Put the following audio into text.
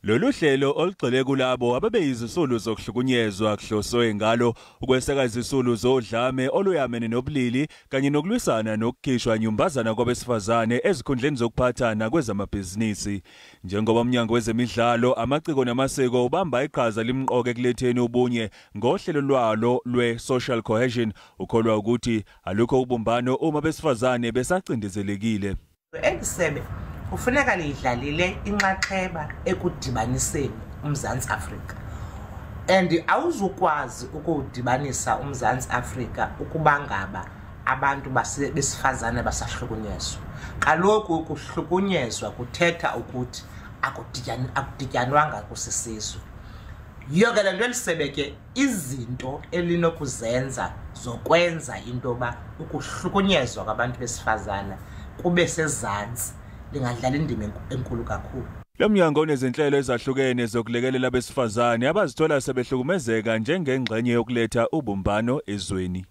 Lolu hlelo olugxile kulabo ababeyizisulu zokuhlukunyezwa kuhloswe ngalo ukweseka izisulu zodlame oluyamene nobulili kanye nokulwisana nokukhishwa nyumbazana kwabesifazane ezikhundleni zokuphathana kwezamabhizinisi. Njengoba umnyango wezemidlalo, amaciko namasiko ubamba iqhaza limqoka ekuletheni ubunye ngohlelo lwalo lwe-social cohesion, ukholwa ukuthi alukho ubumbano uma besifazane besacindezelekile. Elisebe kufuneka lidlalile inxaxheba ekudibaniseni uMzantsi Afrika, and awuzukwazi ukudibanisa uMzantsi Afrika ukuba ngaba abantu besifazane basahlukunyezwa. Kaloku ukuhlukunyezwa kuthetha ukuthi akudityanwanga kusisizwe. Yiyo ke le nto elisebe ke izinto elinokuzenza zokwenza into yoba ukuhlukunyezwa kwabantu besifazane kube sezantsi lingadlala indima enkulu kakhulu. Lo mnyango unezinhlelo ezahlukene zokulekelela abesifazane abazithola sebehlukumezeka njengengxenye yokuletha ubumbano ezweni.